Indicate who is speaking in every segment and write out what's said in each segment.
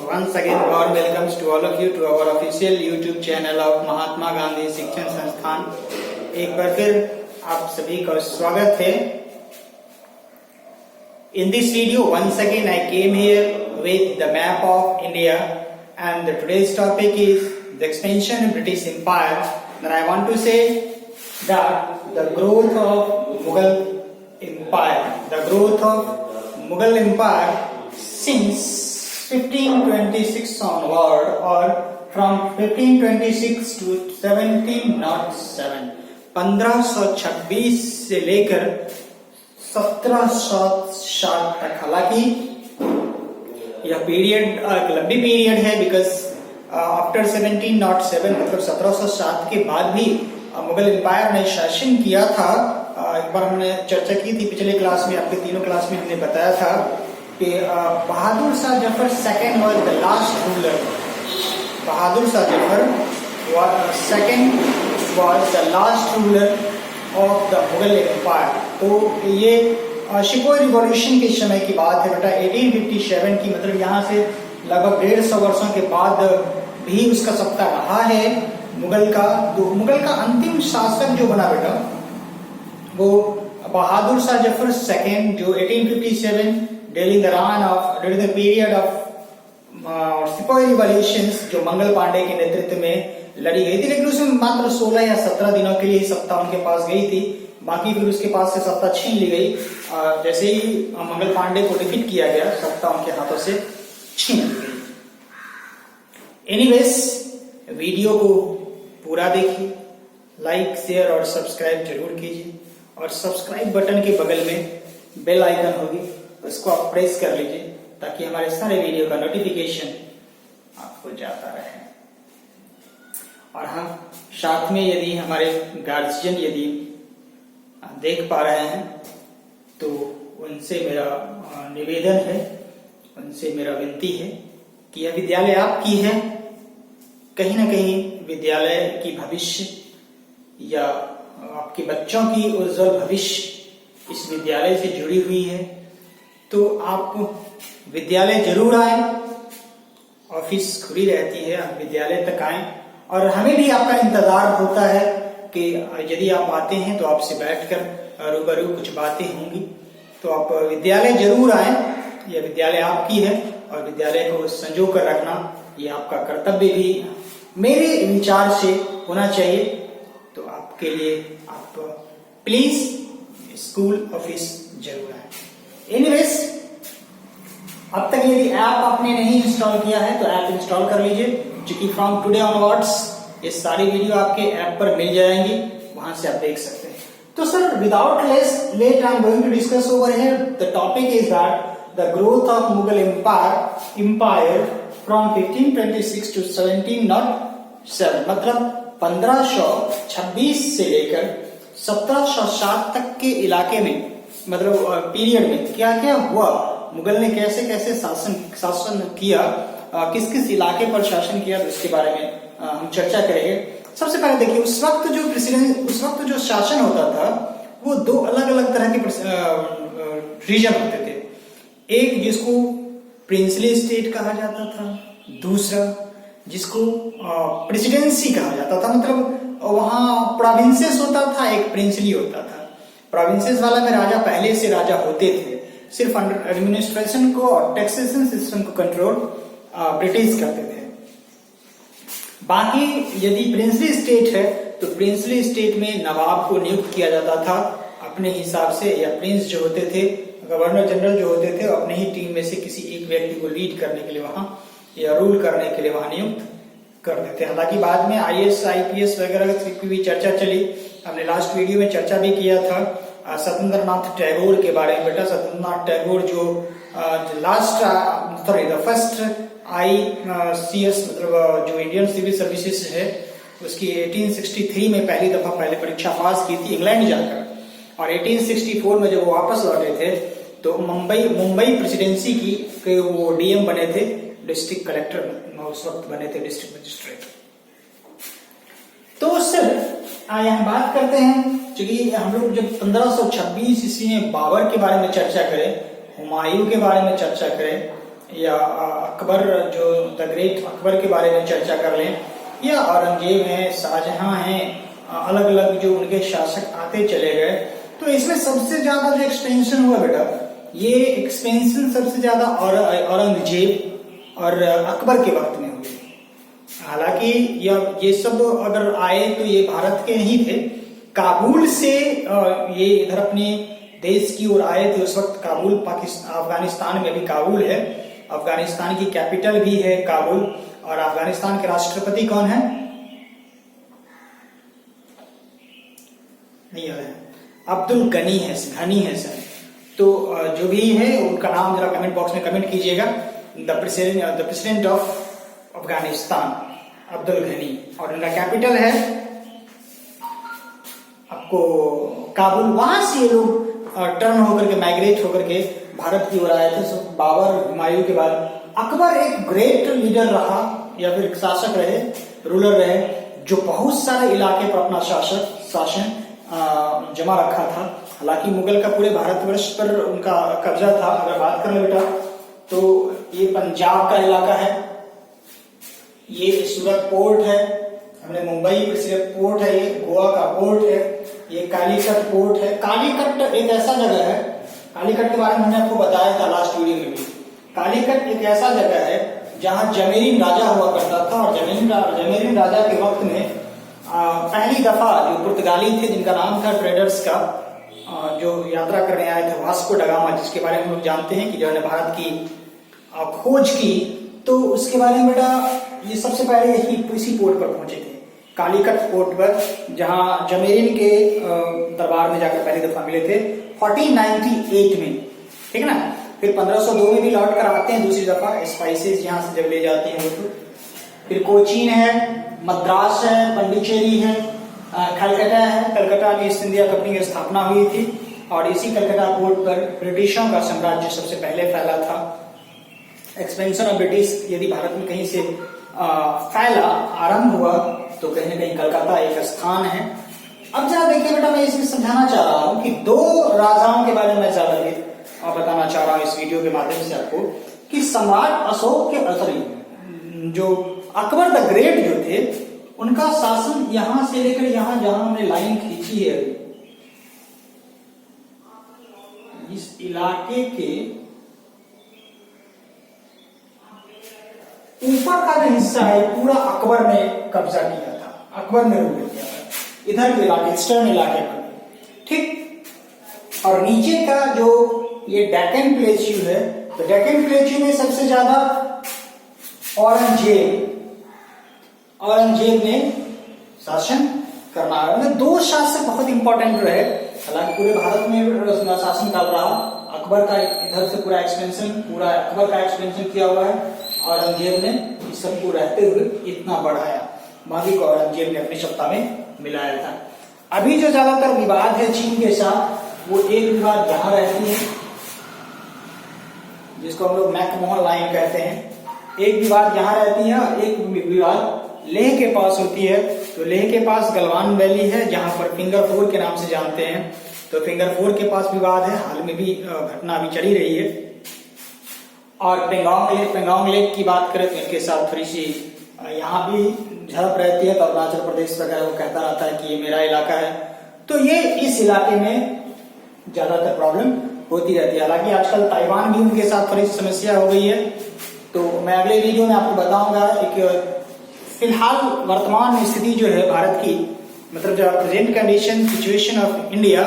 Speaker 1: Once again, warm welcomes to all of you to our official YouTube channel of Mahatma Gandhi शिक्षण संस्थान। एक बार फिर आप सभी का स्वागत है। In this video, once again I came here with the map of India, and today's topic is the expansion of British Empire. And I want to say that the growth of Mughal Empire, since 1526 onward, or from 1526 to 1707, 1526 से लेकर 1707 तक। हालांकि यह period एक लंबी period है, because after 1707 मतलब 1707 के बाद भी मुगल एम्पायर ने शासन किया था। एक बार हमने चर्चा की थी पिछले क्लास में, आपके तीनों क्लास में हमने बताया था कि Bahadur Shah Zafar second was the last ruler. Bahadur Shah Zafar second was the last ruler of the Mughal empire. तो ये शिपोई रिवॉल्यूशन के समय की बात है बेटा, 1857 की, मतलब यहाँ से लगभग 150 वर्षों के बाद भी उसका सत्ता रहा है मुगल का। तो मुगल का अंतिम शासक जो बना बेटा वो बहादुर शाह जफर सेकंड, जो 1857 ड्यूरिंग द पीरियड ऑफ सिपाही रिवॉल्यूशंस, जो मंगल पांडे के नेतृत्व में लड़ी गई थी। लेकिन उसमें मात्र 16 या 17 दिनों के लिए ही सत्ता उनके पास गई थी, बाकी फिर उसके पास से सत्ता छीन ली गई। जैसे ही मंगल पांडे को डिफीट किया गया, सत्ता उनके हाथों से छीन ली गई। एनीवेज, वीडियो को पूरा देखिए, लाइक शेयर और सब्सक्राइब जरूर कीजिए, और सब्सक्राइब बटन के बगल में बेल आइकन होगी, उसको आप प्रेस कर लीजिए ताकि हमारे सारे वीडियो का नोटिफिकेशन आपको जाता रहे। और हाँ, साथ में यदि हमारे गार्जियन यदि देख पा रहे हैं तो उनसे मेरा निवेदन है, उनसे मेरा विनती है कि यह विद्यालय आपकी है। कहीं ना कहीं विद्यालय की भविष्य या आपके बच्चों की उज्जवल भविष्य इस विद्यालय से जुड़ी हुई है। तो आप विद्यालय जरूर आए, ऑफिस खुली रहती है, आप विद्यालय तक आए, और हमें भी आपका इंतजार होता है कि यदि आप आते हैं तो आपसे बैठकर रूबरू कुछ बातें होंगी। तो आप विद्यालय जरूर आए, यह विद्यालय आपकी है और विद्यालय को संजो कर रखना ये आपका कर्तव्य भी मेरे विचार से होना चाहिए। तो आपके लिए आप प्लीज स्कूल ऑफिस जरूर आए। एनीवेज, अब तक यदि ऐप आपने नहीं इंस्टॉल किया है तो ऐप इंस्टॉल कर लीजिए, क्योंकि फ्रॉम टुडे ऑनवर्ड्स ये सारी वीडियो आपके ऐप पर मिल जाएंगी, वहां से आप देख सकते हैं। तो sir, without late I am going to discuss over here the topic is that the growth of Mughal empire from 1526 to 1707, मतलब 1526 से लेकर 1707 तक के इलाके में, मतलब पीरियड में क्या क्या हुआ, मुगल ने कैसे कैसे शासन किया, किस किस इलाके पर शासन किया, तो इसके बारे में हम चर्चा करेंगे। सबसे पहले देखिए, उस वक्त जो शासन होता था वो दो अलग अलग तरह के रीजन होते थे। एक जिसको प्रिंसली स्टेट कहा जाता था, दूसरा जिसको प्रेसिडेंसी कहा जाता था, मतलब वहां प्रोविंसेस होता था, एक प्रिंसली होता था। प्रोविंसेस वाला में राजा पहले से राजा होते थे, सिर्फ एडमिनिस्ट्रेशन को और टैक्सेशन सिस्टम को कंट्रोल ब्रिटिश करते थे। बाकी यदि प्रिंसली स्टेट है तो प्रिंसली स्टेट में नवाब को नियुक्त किया जाता था अपने हिसाब से, या प्रिंस जो होते थे, गवर्नर जनरल जो होते थे, अपने ही टीम में से किसी एक व्यक्ति को लीड करने के लिए वहां या रूल करने के लिए वहां नियुक्त करते थे। हालांकि बाद में IAS IPS वगैरह की भी चर्चा चली, हमने लास्ट वीडियो में चर्चा भी किया था सत्येंद्रनाथ टैगोर के बारे में। बेटा, सत्येंद्रनाथ टैगोर जो फर्स्ट ICS मतलब जो इंडियन सिविल सर्विसेज है उसकी 1863 में पहली दफा परीक्षा पास की थी इंग्लैंड जाकर, और 1864 में जब वो वापस लौटे थे तो मुंबई प्रेसिडेंसी के वो DM बने थे, डिस्ट्रिक्ट कलेक्टर उस वक्त बने थे, डिस्ट्रिक्ट मजिस्ट्रेट। तो सर यहाँ बात करते हैं, क्योंकि हम लोग जब 1526 ईस्वी में बाबर के बारे में चर्चा करें, हुमायूं के बारे में चर्चा करें, या अकबर जो द ग्रेट अकबर के बारे में चर्चा कर लें, या औरंगजेब हैं, शाहजहां हैं, अलग अलग जो उनके शासक आते चले गए, तो इसमें सबसे ज्यादा जो एक्सपेंशन हुआ बेटा, ये एक्सपेंशन सबसे ज्यादा औरंगजेब और अकबर के वक्त में हुई। हालांकि ये सब अगर आए तो ये भारत के नहीं थे, काबुल से ये इधर अपने देश की ओर आए थे। उस वक्त काबुल अफगानिस्तान में भी काबुल है, अफगानिस्तान की कैपिटल भी है काबुल। और अफगानिस्तान के राष्ट्रपति कौन है? नहीं याद है, अब्दुल गनी है, घनी है सर। तो जो भी है उनका नाम जरा कमेंट बॉक्स में कमेंट कीजिएगा। The president of Afghanistan Abdul Ghani, और उनका कैपिटल है आपको काबुल। वहां से ये लोग टर्न होकर के, माइग्रेट होकर के भारत की ओर आए थे। बाबर, हुमायूं के बाद अकबर एक ग्रेट लीडर रहा या फिर शासक रहे, रूलर रहे, जो बहुत सारे इलाके पर अपना शासन जमा रखा था। हालांकि मुगल का पूरे भारतवर्ष पर उनका कब्जा था। अगर बात करें बेटा तो ये पंजाब का इलाका है, ये सूरत पोर्ट है, हमने मुंबई सिर्फ पोर्ट है, ये गोवा का पोर्ट है, ये कालीकट पोर्ट है। कालीकट एक ऐसा जगह है, कालीकट के बारे में हमने आपको बताया था लास्ट वीडियो में भी। कालीकट एक ऐसा जगह है जहां जमेरीन राजा हुआ करता था, और जमेरीन राजा के वक्त में पहली दफा जो पुर्तगाली थे, जिनका नाम था ट्रेडर्स का, जो यात्रा करने आए थे, वास्को ड गामा, जिसके बारे में हम लोग जानते हैं कि जो है भारत की खोज की, तो उसके बारे में बेटा ये सबसे पहले इसी पोर्ट पर पहुंचे थे, कालीकट पोर्ट पर, जहां जमेरीन के दरबार में जाकर पहली दफा मिले थे 1498 में, ठीक है ना। फिर 1502 में भी लौट कर आते हैं दूसरी दफा, स्पाइसेस यहाँ से जब ले जाते हैं वो। तो फिर कोचीन है, मद्रास है, पंडिचेरी है, कलकत्ता है। कलकत्ता में ईस्ट इंडिया कंपनी की स्थापना हुई थी, और इसी कलकत्ता पोर्ट पर ब्रिटिशों का साम्राज्य सबसे पहले फैला था। एक्सपेंशन ऑफ ब्रिटिश यदि भारत में कहीं से फैला, आरंभ हुआ, तो कहीं ना कहीं कलकत्ता एक स्थान है। अब जरा देखिए बेटा, मैं इसमें समझाना चाह रहा हूं कि दो राजाओं के बारे में ज्यादा बताना चाह रहा हूं इस वीडियो के माध्यम से आपको, कि सम्राट अशोक के जो अकबर द ग्रेट जो थे, उनका शासन यहां से लेकर यहां, जहां हमने लाइन खींची है, इस इलाके के ऊपर का जो हिस्सा है पूरा अकबर ने कब्जा किया था, अकबर ने रूल किया था इधर के इलाके, ईस्टर्न इलाके पर, ठीक। और नीचे का जो ये डेक्कन प्लेट्यू है, तो डेक्कन प्लेट्यू में सबसे ज्यादा औरंगजेब ने शासन करना है। मतलब दो शासक बहुत इंपॉर्टेंट रहे। हालांकि पूरे भारत में शासन कर रहा, अकबर का इधर से पूरा एक्सपेंशन, पूरा अकबर का एक्सपेंशन किया हुआ है, औरंगजेब ने इस सबको रहते हुए इतना बढ़ाया, बाकी को औरंगजेब ने अपनी सत्ता में मिलाया था। अभी जो ज्यादातर विवाद है चीन के साथ, वो एक विवाद जहां रहती है, जिसको हम लोग मैकमोहन लाइन कहते हैं, एक विवाद यहां रहती है, एक विवाद लेह के पास होती है। तो लेह के पास गलवान वैली है, जहां पर फिंगर 4 के नाम से जानते हैं। तो फिंगर 4 के पास विवाद है, हाल में भी घटना अभी चली रही है। और पेंगोंग लेक की बात करें तो इनके साथ थोड़ी सी यहाँ भी झड़प रहती है। तो अरुणाचल प्रदेश वगैरह वो कहता रहता है कि ये मेरा इलाका है, तो ये इस इलाके में ज्यादातर प्रॉब्लम होती रहती है। हालांकि आजकल ताइवान भी उनके साथ थोड़ी सी समस्या हो गई है, तो मैं अगले वीडियो में आपको बताऊंगा। एक फिलहाल वर्तमान स्थिति जो है भारत की, मतलब जो present condition situation of India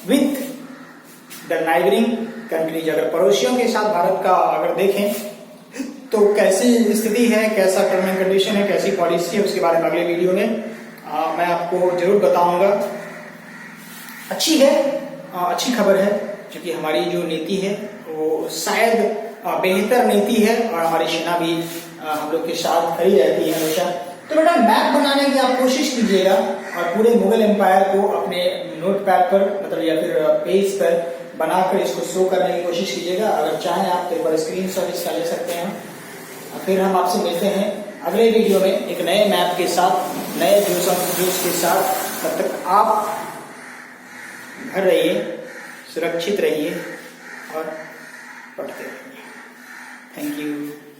Speaker 1: with the neighbouring countries, अगर पड़ोसियों के साथ भारत का अगर देखें तो कैसी स्थिति है, कैसा टर्म एंड कंडीशन है, कैसी पॉलिसी है, उसके बारे में अगले वीडियो में मैं आपको जरूर बताऊंगा। अच्छी है, अच्छी खबर है, क्योंकि हमारी जो नीति है वो शायद बेहतर नीति है, और हमारी सेना भी हम लोग के साथ खड़ी रहती है हमेशा। तो बेटा मैप बनाने की आप कोशिश कीजिएगा, और पूरे मुगल एम्पायर को अपने नोटपैड पर, मतलब या फिर पेज पर बनाकर इसको शो करने की कोशिश कीजिएगा। अगर चाहें आप तो एक बार स्क्रीनशॉट इसका ले सकते हैं। फिर हम आपसे मिलते हैं अगले वीडियो में एक नए मैप के साथ, नए जोश के साथ। तब तक आप घर रहिए, सुरक्षित रहिए और पढ़ते रहिए। Thank you.